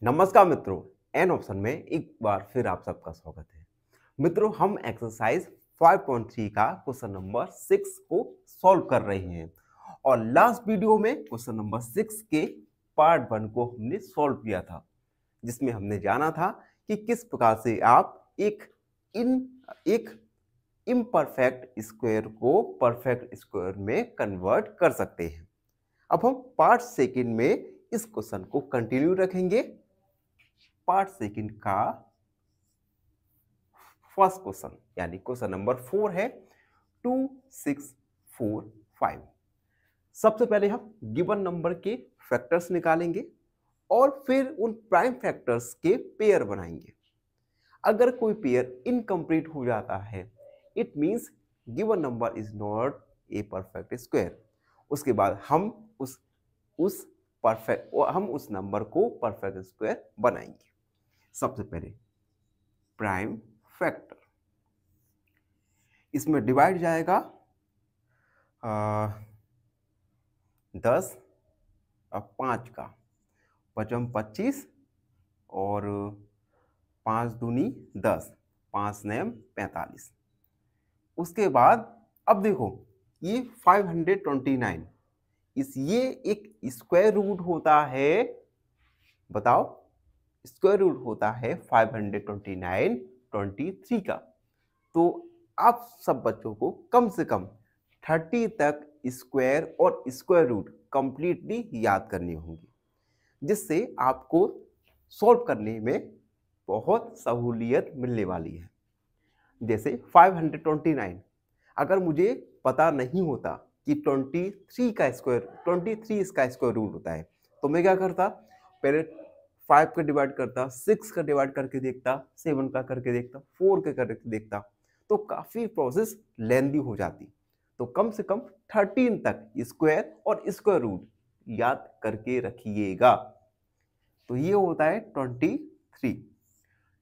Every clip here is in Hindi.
नमस्कार मित्रों, एन ऑप्शन में एक बार फिर आप सबका स्वागत है। मित्रों, हम एक्सरसाइज 5.3 का क्वेश्चन नंबर 6 को सॉल्व कर रहे हैं और लास्ट वीडियो में क्वेश्चन नंबर 6 के पार्ट 1 को हमने सॉल्व किया था, जिसमें हमने जाना था कि किस प्रकार से आप एक इम्परफेक्ट स्क्वायर को परफेक्ट स्क्वायर में कन्वर्ट कर सकते हैं। अब हम पार्ट सेकंड में इस क्वेश्चन को कंटिन्यू रखेंगे। पार्ट सेकंड का फर्स्ट क्वेश्चन यानी क्वेश्चन नंबर 4 है 2, 6, 4, 5। सबसे पहले हम गिवन नंबर के फैक्टर्स निकालेंगे और फिर उन प्राइम फैक्टर्स के पेयर बनाएंगे। अगर कोई पेयर इनकम्प्लीट हो जाता है, it means given number is not a perfect square. उसके बाद हम उस नंबर को परफेक्ट स्क्वायर बनाएंगे। सबसे पहले प्राइम फैक्टर, इसमें डिवाइड जाएगा 10 और 5 का 25 और 5 दूनी 10, 5 नयम 45। उसके बाद अब देखो ये 529 ये एक स्क्वायर रूट होता है। बताओ, स्क्वायर रूट होता है 529 23 का। तो आप सब बच्चों को कम से कम 30 तक स्क्वायर और स्क्वायर रूट कंप्लीटली याद करनी होंगी, जिससे आपको सॉल्व करने में बहुत सहूलियत मिलने वाली है। जैसे 529 अगर मुझे पता नहीं होता कि 23 इसका स्क्वायर रूट होता है, तो मैं क्या करता, पहले 5 का डिवाइड करता, 6 का डिवाइड करके देखता, 7 का करके देखता, 4 का करके देखता, तो काफ़ी प्रोसेस लेंदी हो जाती। तो कम से कम 13 तक स्क्वायर और स्क्वायर रूट याद करके रखिएगा। तो ये होता है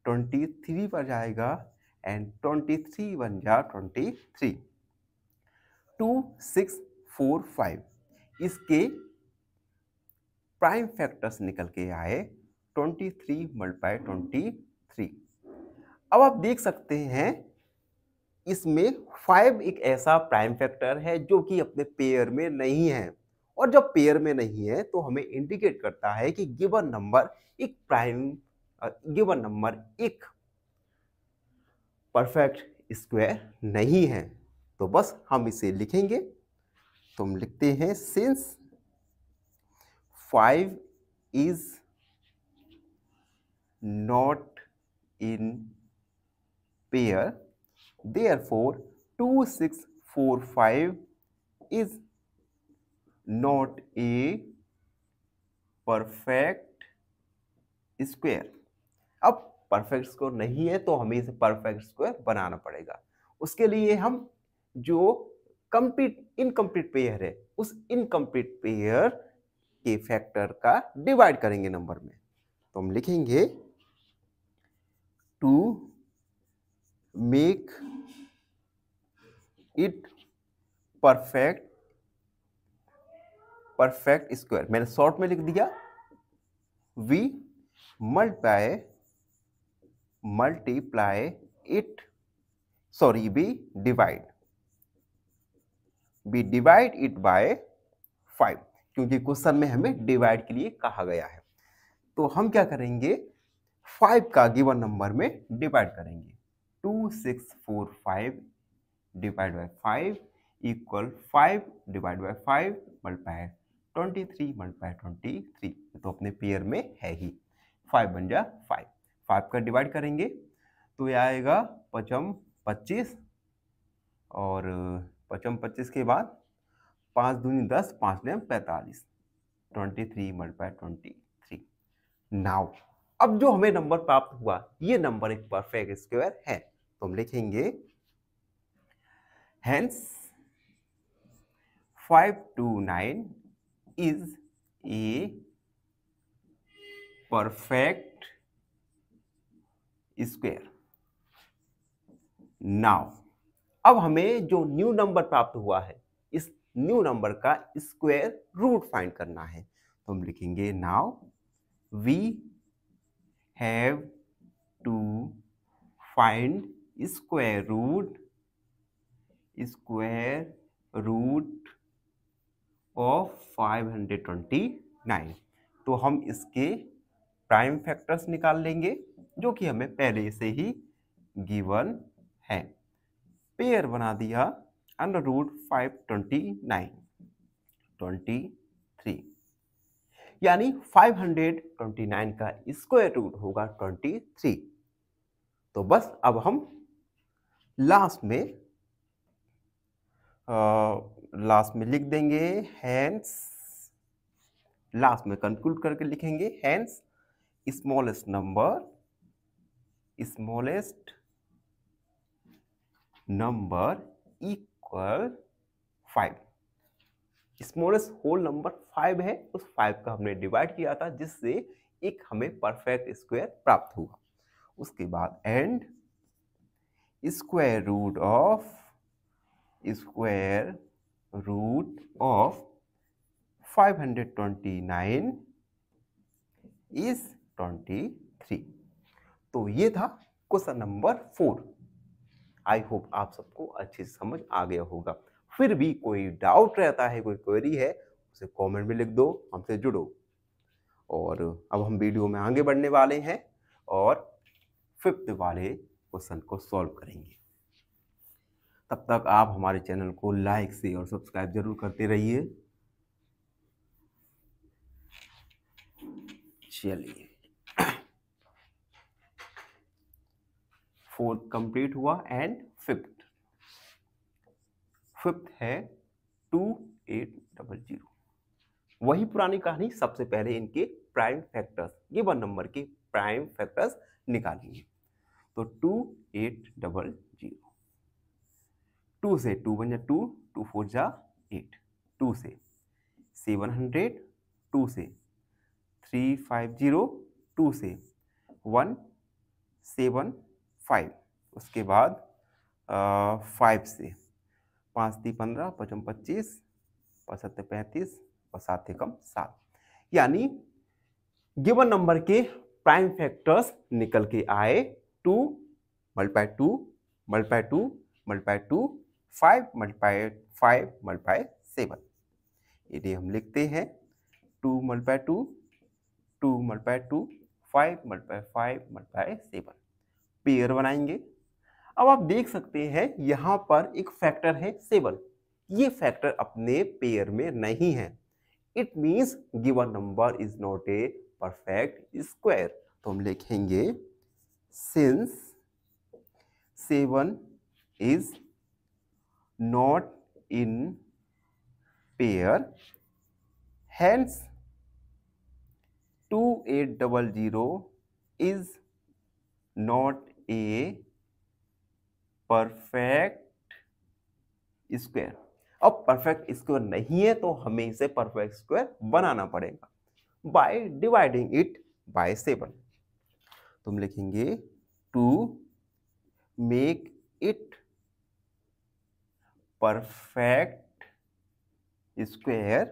23 पर जाएगा एंड 23 बन जा 23। 2, 6, 4, 5 इसके प्राइम फैक्टर्स निकल के आए 23 मल्टीप्लाई 23। अब आप देख सकते हैं इसमें 5 एक ऐसा प्राइम फैक्टर है जो कि अपने पेयर में नहीं है, और जब पेयर में नहीं है तो हमें इंडिकेट करता है कि गिवन नंबर एक परफेक्ट स्क्वायर नहीं है। तो बस हम इसे लिखेंगे। तो हम लिखते हैं since 5 is not in pair, therefore 2, 6, 4, 5 is not a perfect square। अब परफेक्ट स्क्वायर नहीं है तो हमें इसे परफेक्ट स्क्वायर बनाना पड़ेगा। उसके लिए हम जो इनकम्प्लीट पेयर है, उस इनकम्प्लीट पेयर के फैक्टर का डिवाइड करेंगे नंबर में। तो हम लिखेंगे to make it perfect square, मैंने शॉर्ट में लिख दिया, we multiply it, sorry we divide it by 5, क्योंकि क्वेश्चन में हमें डिवाइड के लिए कहा गया है। तो हम क्या करेंगे, 5 का गिवन नंबर में डिवाइड करेंगे। 2, 6, 4, 5 divide by 5 equal 5 divide by 5 multiply 23 multiply 23। तो अपने पेयर में है ही, 5 बन जा 5 का डिवाइड करेंगे तो ये आएगा 5 25 और 5 25 के बाद 5 दूनी 10, 5 ने 45, 23 मल्टीप्लाई 23। नाउ अब जो हमें नंबर प्राप्त हुआ, ये नंबर एक परफेक्ट स्क्वायर है। तो हम लिखेंगे hence 529 is a perfect square. Now अब हमें जो न्यू नंबर प्राप्त हुआ है, इस न्यू नंबर का स्क्वायर रूट फाइंड करना है। तो हम लिखेंगे now we have to find square root of 529। तो हम इसके प्राइम फैक्टर्स निकाल लेंगे जो कि हमें पहले से ही गिवन है। पेयर बना दिया अंडर रूट 529 23, यानी 529 का स्क्वायर रूट होगा 23। तो बस अब हम लास्ट में लिख देंगे हैंस, लास्ट में कंक्लूड करके लिखेंगे hence smallest number equal 5। Smallest whole number 5 है, उस 5 का हमने डिवाइड किया था जिससे एक हमें परफेक्ट स्क्वायर प्राप्त हुआ। उसके बाद and square root of 529 is 23। तो ये था क्वेश्चन नंबर 4। आई होप आप सबको अच्छी समझ आ गया होगा। फिर भी कोई डाउट रहता है, कोई क्वेरी है, उसे कमेंट में लिख दो, हमसे जुड़ो। और अब हम वीडियो में आगे बढ़ने वाले हैं और 5th वाले क्वेश्चन को सॉल्व करेंगे। तब तक आप हमारे चैनल को लाइक शेयर और सब्सक्राइब जरूर करते रहिए। चलिए 4th कंप्लीट हुआ एंड 5th है 2800। वही पुरानी कहानी, सबसे पहले इनके प्राइम फैक्टर्स, गिवन नंबर के प्राइम फैक्टर्स निकालेंगे। तो 2800, 2 से 2 बन जा 2, 2 4 जा 8, 2 से 700, 2 से 350, 2 से 175, उसके बाद 5 से 5 × 15, 5 × 25, 5 × 35 और 7 × 7, यानी गिवन नंबर के प्राइम फैक्टर्स निकल के आए 2 × 2 × 2 × 2, 5 × 5 × 7। इन्हें हम लिखते हैं 2 × 2, 2 × 2, 5 × 5 × 7। पेयर बनाएंगे। अब आप देख सकते हैं यहां पर एक फैक्टर है 7। ये फैक्टर अपने पेयर में नहीं है। It means given number is not a perfect square. तो हम लिखेंगे since 7 is not in pair, hence 2800 is not a perfect square। अब परफेक्ट स्क्वायर नहीं है तो हमें इसे परफेक्ट स्क्वायर बनाना पड़ेगा बाय डिवाइडिंग इट बाय 7। तुम लिखेंगे to make it perfect square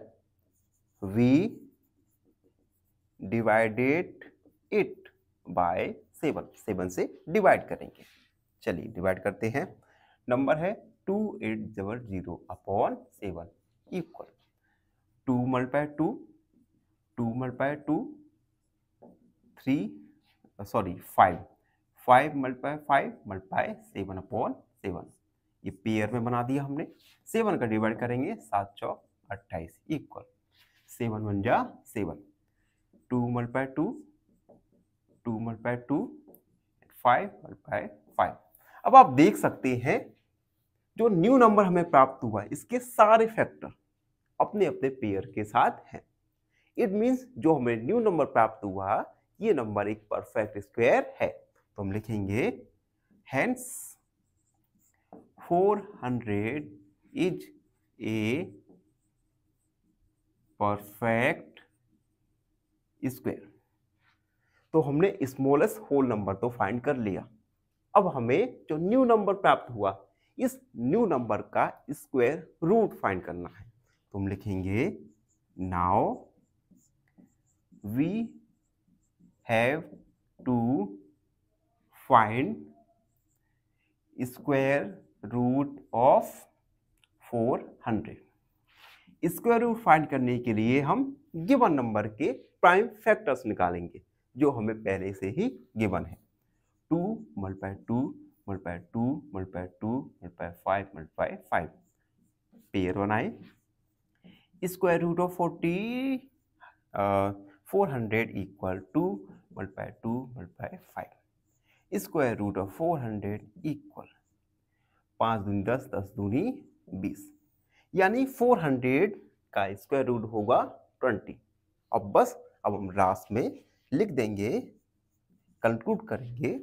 we divided it by 7 से डिवाइड करेंगे। चलिए डिवाइड करते हैं। नंबर है 2800 अपॉन 7 इक्वल 2 × 2, 2 × 2, 5 × 5 × 7 अपॉन 7। ये पेयर में बना दिया हमने। 7 का डिवाइड करेंगे 7 चौक 28 इक्वल 7 1 जा 7, 2 × 2, 2 × 2, 5 × 5। अब आप देख सकते हैं जो न्यू नंबर हमें प्राप्त हुआ इसके सारे फैक्टर अपने अपने पेयर के साथ हैं। इट मींस जो हमें न्यू नंबर प्राप्त हुआ ये नंबर एक परफेक्ट स्क्वायर है। तो हम लिखेंगे hence 400 is a perfect square. तो हमने स्मॉलेस्ट होल नंबर तो फाइंड कर लिया। अब हमें जो न्यू नंबर प्राप्त हुआ इस न्यू नंबर का स्क्वायर रूट फाइंड करना है। तो हम लिखेंगे now we have to find square root of 400। Square root find करने के लिए हम गिवन नंबर के प्राइम फैक्टर्स निकालेंगे जो हमें पहले से ही गिवन है। 2 multiply 2 multiply 2 multiply 2 multiply 5 multiply 5 pair बनाए। Square root of 400 equal to multiply 2 multiply 5। Square root of 400 equal 5 दूनी 10, 10 दूनी 20, यानी 400 का स्क्वायर रूट होगा 20। अब हम लास्ट में लिख देंगे, कंक्लूड करेंगे,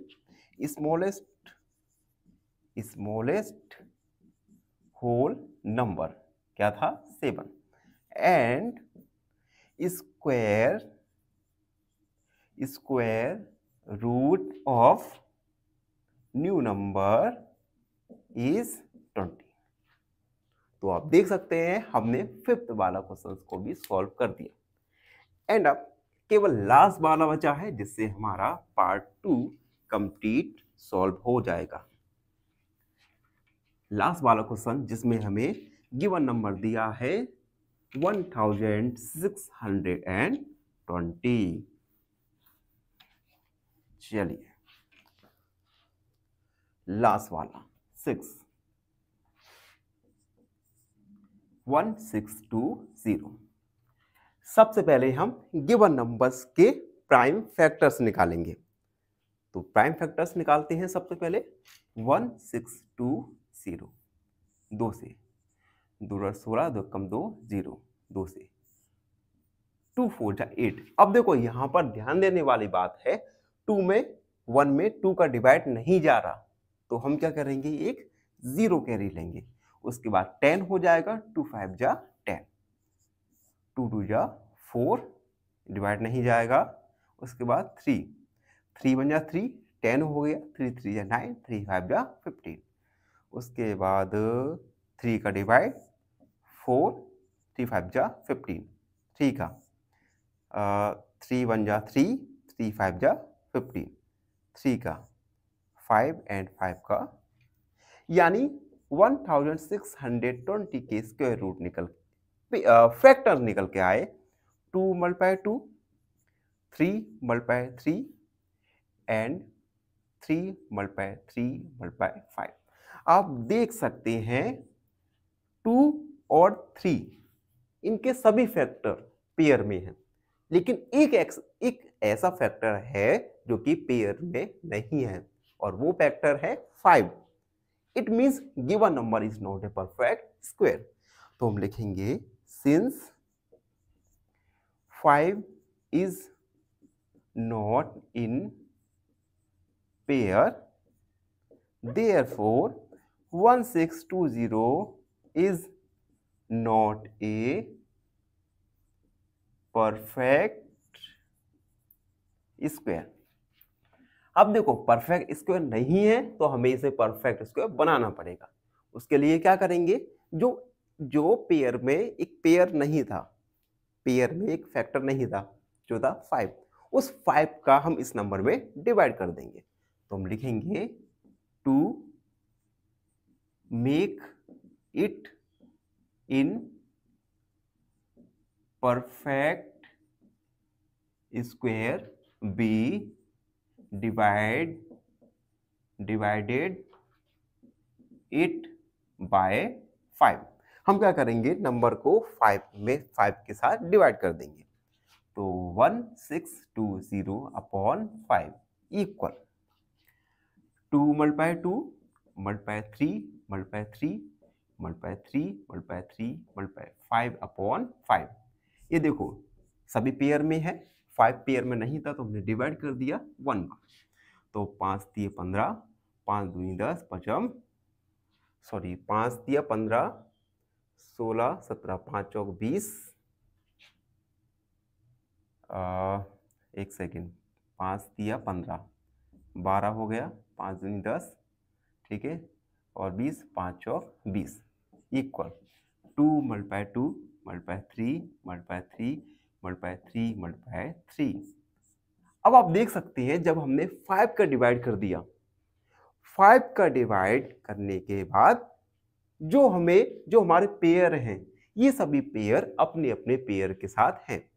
स्मॉलेस्ट होल नंबर क्या था 7 and square root of new number is 20। तो आप देख सकते हैं हमने 5th वाला क्वेश्चन को भी सॉल्व कर दिया। एंड अब केवल लास्ट वाला बचा है जिससे हमारा पार्ट 2 कंप्लीट सॉल्व हो जाएगा। लास्ट वाला क्वेश्चन जिसमें हमें गिवन नंबर दिया है 1620। चलिए लास्ट वाला 1620। सबसे पहले हम गिवन नंबर्स के प्राइम फैक्टर्स निकालेंगे। तो प्राइम फैक्टर्स निकालते हैं सबसे पहले 1620। 2 से 2 16, 2 कम 2 0, 2 से 2 4 जा 8। अब देखो यहां पर ध्यान देने वाली बात है, 2 में 1 में 2 का डिवाइड नहीं जा रहा, तो हम क्या करेंगे, एक 0 कैरी लेंगे। उसके बाद 10 हो जाएगा, 2 5 जा 10, 2 2 जा 4, डिवाइड नहीं जाएगा। उसके बाद 3 3 1 जा 3, 10 हो गया, 3 3 जा 9, 3 5 जा 15। उसके बाद 3 का डिवाइड 4, 3 5 जा 15, 3 का 3 1 जा 3, 3 5 जा 15, 3 का 5 एंड 5 का, यानी 1620 के स्क्वायर रूट फैक्टर निकल के आए। 2 multiply 2, 3 multiply 3 and 3 multiply 3 multiply 5। आप देख सकते हैं 2 और 3 इनके सभी फैक्टर पेयर में हैं, लेकिन एक ऐसा फैक्टर है जो कि पेयर में नहीं है, और वो फैक्टर है 5। It means given number is not a perfect square. तो हम लिखेंगे since 5 is not in pair, therefore 1620 is not a perfect square। अब देखो परफेक्ट स्क्वायर नहीं है तो हमें इसे परफेक्ट स्क्वायर बनाना पड़ेगा। उसके लिए क्या करेंगे, जो पेयर में एक पेयर नहीं था, पेयर में एक फैक्टर नहीं था जो था 5, उस 5 का हम इस नंबर में डिवाइड कर देंगे। तो हम लिखेंगे to make it in perfect square we divided it by 5। हम क्या करेंगे, नंबर को 5 में 5 के साथ डिवाइड कर देंगे। तो 1620 upon 5 equal 2 multiply 2 multiply 3 multiply 3 multiply 3 multiply 3 multiply 5 upon 5। ये देखो सभी पेयर में है, 5 पेयर में नहीं था तो हमने डिवाइड कर दिया 1 बार। तो 5 दिए 15, 5 दूनी 10, 5 दिया 15, 16 17, 5 चौक 20, एक सेकेंड, 5 दिया 15, 12 हो गया, 5 दूनी 10, ठीक है, और 20, 5 चौक 20 equal 2 multiply 2 multiply 3 multiply 3 multiply 3 multiply 3। अब आप देख सकते हैं जब हमने 5 का डिवाइड कर दिया, 5 का डिवाइड करने के बाद जो हमारे पेयर हैं, ये सभी पेयर अपने अपने पेयर के साथ हैं,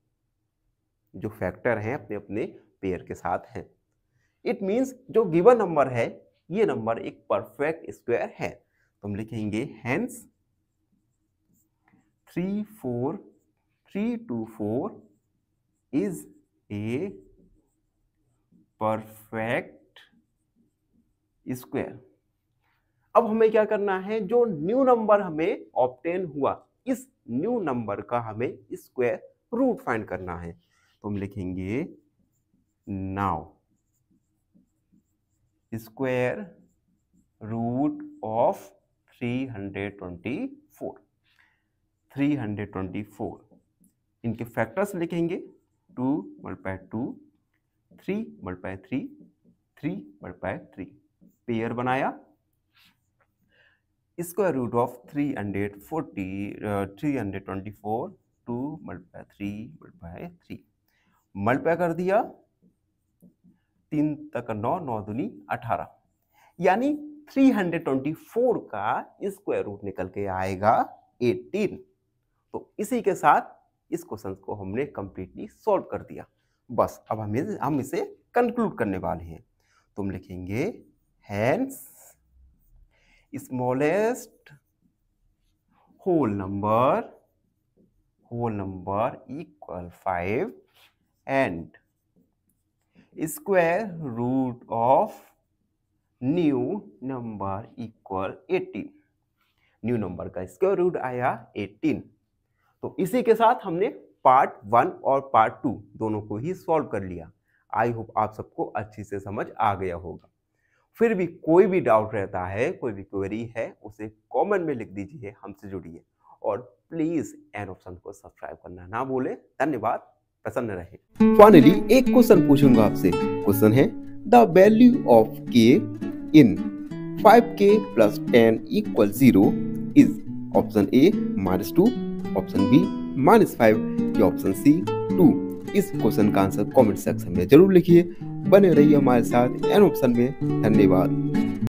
जो फैक्टर हैं अपने अपने पेयर के साथ हैं। इट मीन्स जो गिवन नंबर है ये नंबर एक परफेक्ट स्क्वायर है। तो हम लिखेंगे hence 34324 is a perfect square. अब हमें क्या करना है, जो न्यू नंबर हमें ऑब्टेन हुआ, इस न्यू नंबर का हमें स्क्वायर रूट फाइंड करना है। तो हम लिखेंगे नाउ स्क्वायर रूट ऑफ 324। इनके फैक्टर्स लिखेंगे 2 × 2, 3 × 3, 3 × 3। पेयर बनाया, स्क्वायर रूट ऑफ 324 2 × 3 × 3 मल्टीप्लाई कर दिया, 3 तक 9, 9 दूनी 18, यानी 324 का स्क्वायर रूट निकल के आएगा 18। तो इसी के साथ इस क्वेश्चन को हमने कंप्लीटली सॉल्व कर दिया। बस अब हम इसे कंक्लूड करने वाले हैं। तो हम लिखेंगे hence smallest whole number equal 5 and square root of new number equal 18। New number का स्क्वायर रूट आया 18। तो इसी के साथ हमने पार्ट 1 और पार्ट 2 दोनों को ही सॉल्व कर लिया। आई होप आप सबको अच्छी से समझ आ गया होगा। फिर भी कोई भी डाउट रहता है, कोई भी क्वेरी है, उसे कमेंट में लिख दीजिए, हमसे जुड़िए और प्लीज एन ऑप्शन को सब्सक्राइब करना ना भूलें। धन्यवाद, प्रसन्न रहे। फाइनली एक क्वेश्चन पूछूंगा आपसे। क्वेश्चन है the value of k in 5k + 10 = 0 is option A -2, option B -5 या ऑप्शन सी 2। इस क्वेश्चन का आंसर कमेंट सेक्शन में जरूर लिखिए। बने रहिए हमारे साथ एन ऑप्शन में। धन्यवाद।